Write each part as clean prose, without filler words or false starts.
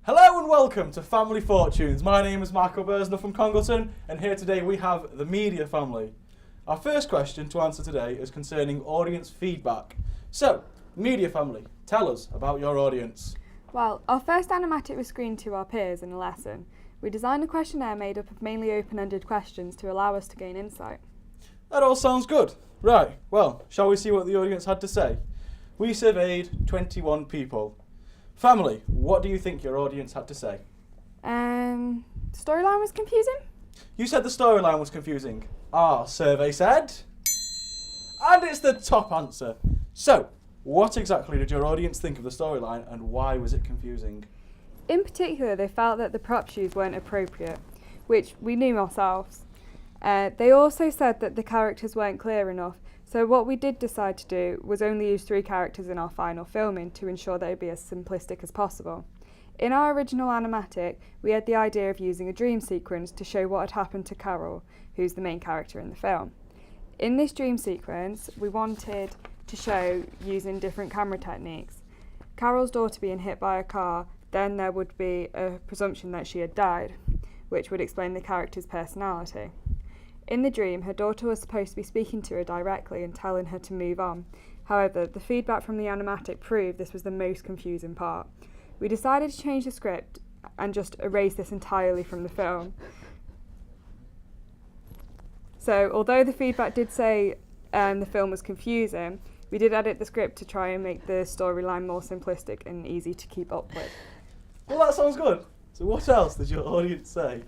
Hello and welcome to Family Fortunes. My name is Michael Bursner from Congleton, and here today we have the media family. Our first question to answer today is concerning audience feedback. So, media family, tell us about your audience. Well, our first animatic was screened to our peers in a lesson. We designed a questionnaire made up of mainly open-ended questions to allow us to gain insight. That all sounds good. Right, well, shall we see what the audience had to say? We surveyed 21 people. Family, what do you think your audience had to say? Storyline was confusing? You said the storyline was confusing. Our survey said... And it's the top answer. So, what exactly did your audience think of the storyline and why was it confusing? In particular, they felt that the props used weren't appropriate, which we knew ourselves. They also said that the characters weren't clear enough, so what we did decide to do was only use 3 characters in our final filming to ensure they would be as simplistic as possible. In our original animatic, we had the idea of using a dream sequence to show what had happened to Carol, who's the main character in the film. In this dream sequence, we wanted to show using different camera techniques. Carol's daughter being hit by a car, then there would be a presumption that she had died, which would explain the character's personality. In the dream, her daughter was supposed to be speaking to her directly and telling her to move on. However, the feedback from the animatic proved this was the most confusing part. We decided to change the script and just erase this entirely from the film. So, although the feedback did say the film was confusing, we did edit the script to try and make the storyline more simplistic and easy to keep up with. Well, that sounds good. So what else did your audience say?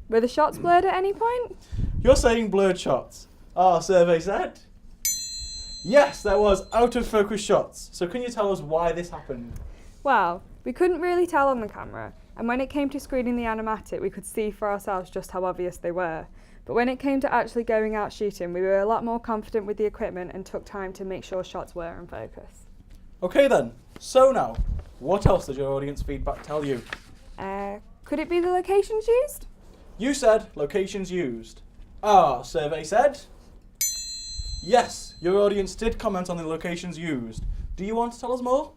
Were the shots blurred at any point? You're saying blurred shots. Our survey said... Yes, there was out of focus shots. So can you tell us why this happened? Well, we couldn't really tell on the camera, and when it came to screening the animatic, we could see for ourselves just how obvious they were. But when it came to actually going out shooting, we were a lot more confident with the equipment and took time to make sure shots were in focus. Okay then, so now, what else did your audience feedback tell you? Could it be the locations used? You said locations used. Our survey said... Yes, your audience did comment on the locations used. Do you want to tell us more?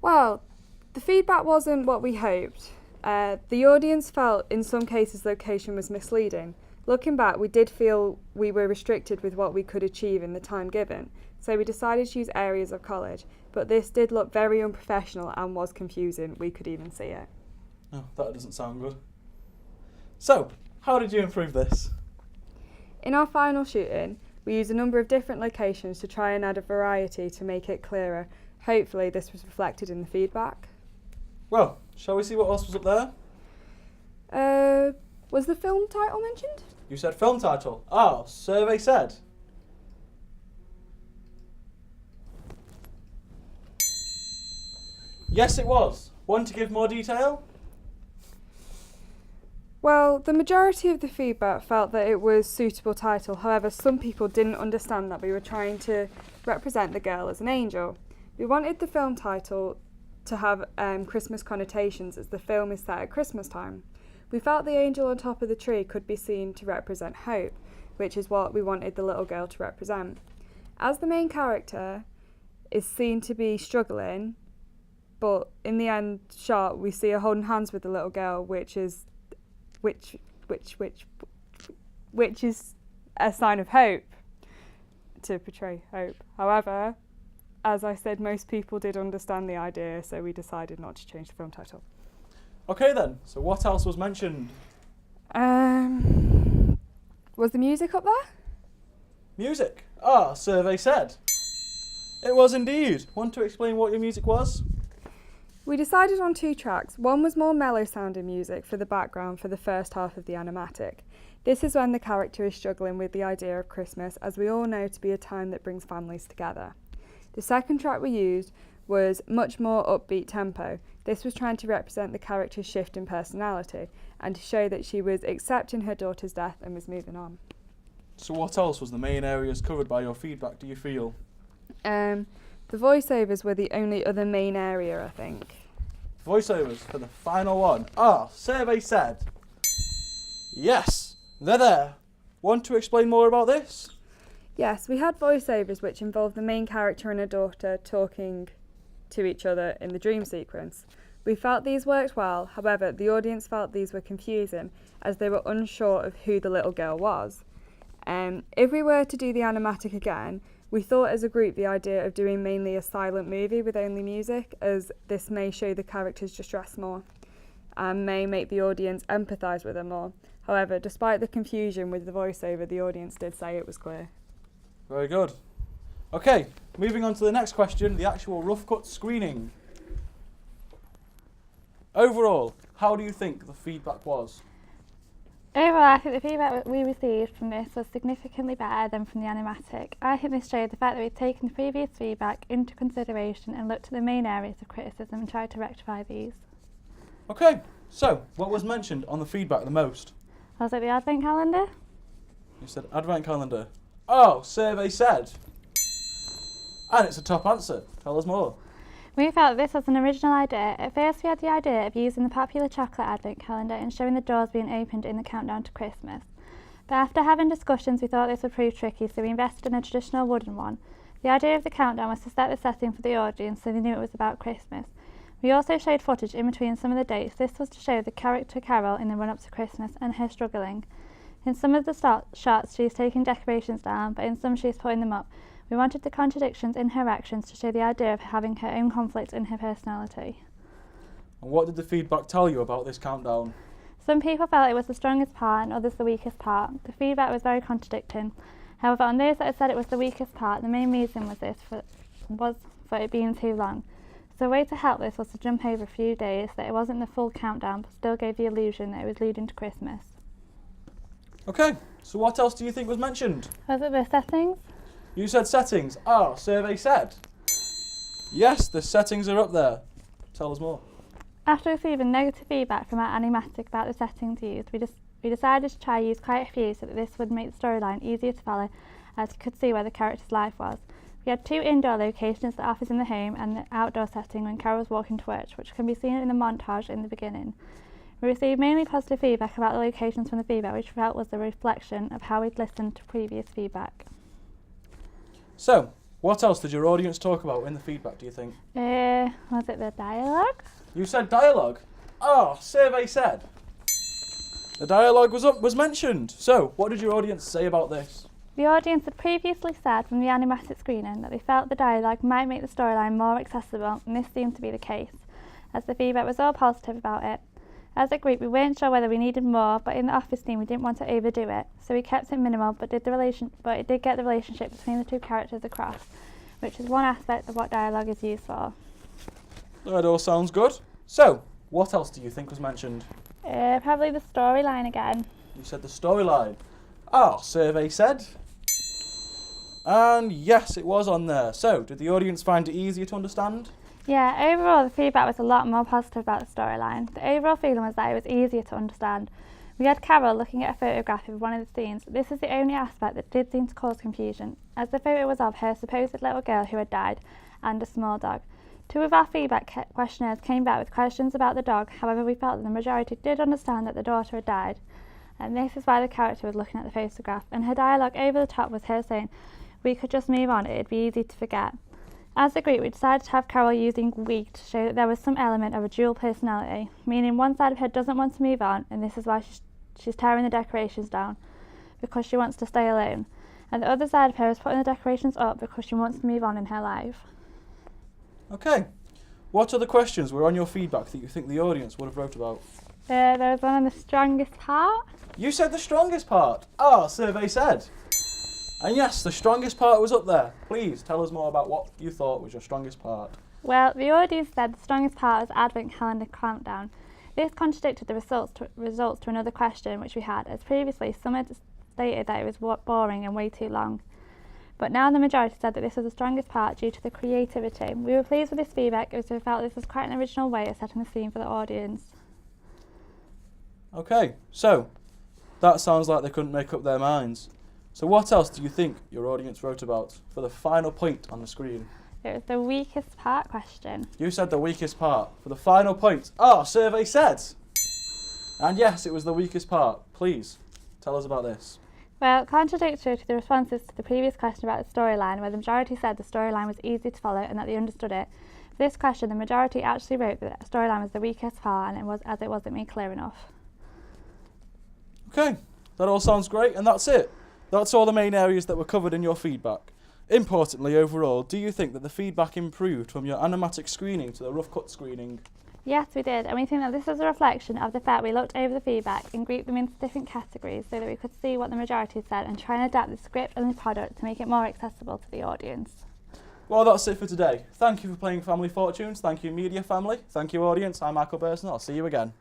Well, the feedback wasn't what we hoped. The audience felt in some cases location was misleading. Looking back, we did feel we were restricted with what we could achieve in the time given, so we decided to use areas of college, but this did look very unprofessional and was confusing. We could even see it. Oh, that doesn't sound good. So, how did you improve this? In our final shooting, we used a number of different locations to try and add a variety to make it clearer. Hopefully this was reflected in the feedback. Well, shall we see what else was up there? Was the film title mentioned? You said film title. Our survey said... Yes, it was. Want to give more detail? Well, the majority of the feedback felt that it was a suitable title. However, some people didn't understand that we were trying to represent the girl as an angel. We wanted the film title to have Christmas connotations as the film is set at Christmas time. We felt the angel on top of the tree could be seen to represent hope, which is what we wanted the little girl to represent. As the main character is seen to be struggling, but in the end shot we see her holding hands with the little girl, which is a sign of hope, to portray hope. However, as I said, most people did understand the idea, so we decided not to change the film title. Okay then, so what else was mentioned? Was the music up there? Music. Our survey said... It was indeed. Want to explain what your music was? We decided on 2 tracks. One was more mellow sounding music for the background for the first half of the animatic. This is when the character is struggling with the idea of Christmas, as we all know to be a time that brings families together. The second track we used was much more upbeat tempo. This was trying to represent the character's shift in personality and to show that she was accepting her daughter's death and was moving on. So what else was the main areas covered by your feedback, do you feel? The voiceovers were the only other main area, I think. Voiceovers for the final one. Our survey said... Yes, they're there. Want to explain more about this? Yes, we had voiceovers which involved the main character and her daughter talking to each other in the dream sequence. We felt these worked well, however, the audience felt these were confusing as they were unsure of who the little girl was. If we were to do the animatic again, we thought as a group the idea of doing mainly a silent movie with only music, as this may show the characters' distress more and may make the audience empathise with them more. However, despite the confusion with the voiceover, the audience did say it was clear. Very good. Okay, moving on to the next question, the actual rough cut screening. Overall, how do you think the feedback was? Overall, I think the feedback we received from this was significantly better than from the animatic. I think this showed the fact that we'd taken the previous feedback into consideration and looked at the main areas of criticism and tried to rectify these. Okay, so what was mentioned on the feedback the most? Was it the advent calendar? You said advent calendar. Oh, survey said. And it's a top answer. Tell us more. We felt this was an original idea. At first we had the idea of using the popular chocolate advent calendar and showing the doors being opened in the countdown to Christmas. But after having discussions we thought this would prove tricky, so we invested in a traditional wooden one. The idea of the countdown was to set the setting for the audience so they knew it was about Christmas. We also showed footage in between some of the dates. This was to show the character Carol in the run-up to Christmas and her struggling. In some of the shots she is taking decorations down, but in some she is putting them up. We wanted the contradictions in her actions to show the idea of having her own conflict in her personality. And what did the feedback tell you about this countdown? Some people felt it was the strongest part and others the weakest part. The feedback was very contradicting. However, on those that had said it was the weakest part, the main reason was for it being too long. So a way to help this was to jump over a few days, that it wasn't the full countdown but still gave the illusion that it was leading to Christmas. Okay, so what else do you think was mentioned? Was it the settings? You said settings. Oh, survey said. Yes, the settings are up there. Tell us more. After receiving negative feedback from our animatic about the settings used, we decided to try use quite a few so that this would make the storyline easier to follow, as you could see where the character's life was. We had 2 indoor locations, the office in the home and the outdoor setting when Carol was walking to work, which can be seen in the montage in the beginning. We received mainly positive feedback about the locations from the feedback, which we felt was a reflection of how we'd listened to previous feedback. So, what else did your audience talk about in the feedback, do you think? Was it the dialogue? You said dialogue. Oh, survey said. The dialogue was mentioned. So, what did your audience say about this? The audience had previously said from the animatic screening that they felt the dialogue might make the storyline more accessible, and this seemed to be the case, as the feedback was all positive about it. As a group, we weren't sure whether we needed more, but in the office team we didn't want to overdo it, so we kept it minimal, but it did get the relationship between the 2 characters across, which is one aspect of what dialogue is used for. That all sounds good. So, what else do you think was mentioned? Probably the storyline again. You said the storyline. Oh, survey said. And yes, it was on there. So, did the audience find it easier to understand? Yeah, overall the feedback was a lot more positive about the storyline. The overall feeling was that it was easier to understand. We had Carol looking at a photograph of one of the scenes. This is the only aspect that did seem to cause confusion, as the photo was of her supposed little girl who had died and a small dog. 2 of our feedback questionnaires came back with questions about the dog. However, we felt that the majority did understand that the daughter had died, and this is why the character was looking at the photograph, and her dialogue over the top was her saying, "We could just move on, it'd be easy to forget." As a group, we decided to have Carol using "we" to show that there was some element of a dual personality, meaning one side of her doesn't want to move on, and this is why she's tearing the decorations down, because she wants to stay alone, and the other side of her is putting the decorations up because she wants to move on in her life. Okay. What other questions were on your feedback that you think the audience would have wrote about? There was one on the strongest part. You said the strongest part. Oh, survey said. And yes, the strongest part was up there. Please tell us more about what you thought was your strongest part. Well, the audience said the strongest part was Advent Calendar Countdown. This contradicted the results to another question which we had, as previously some had stated that it was boring and way too long. But now the majority said that this was the strongest part due to the creativity. We were pleased with this feedback as we felt this was quite an original way of setting the scene for the audience. Okay, so that sounds like they couldn't make up their minds. So what else do you think your audience wrote about for the final point on the screen? It was the weakest part question. You said the weakest part. For the final point, oh, survey said. And yes, it was the weakest part. Please, tell us about this. Well, contradictory to the responses to the previous question about the storyline, where the majority said the storyline was easy to follow and that they understood it, this question, the majority actually wrote that the storyline was the weakest part and it wasn't made clear enough. Okay, that all sounds great, and that's it. That's all the main areas that were covered in your feedback. Importantly, overall, do you think that the feedback improved from your animatic screening to the rough cut screening? Yes, we did, and we think that this is a reflection of the fact we looked over the feedback and grouped them into different categories so that we could see what the majority said and try and adapt the script and the product to make it more accessible to the audience. Well, that's it for today. Thank you for playing Family Fortunes. Thank you, media family. Thank you, audience. I'm Michael Burson. I'll see you again.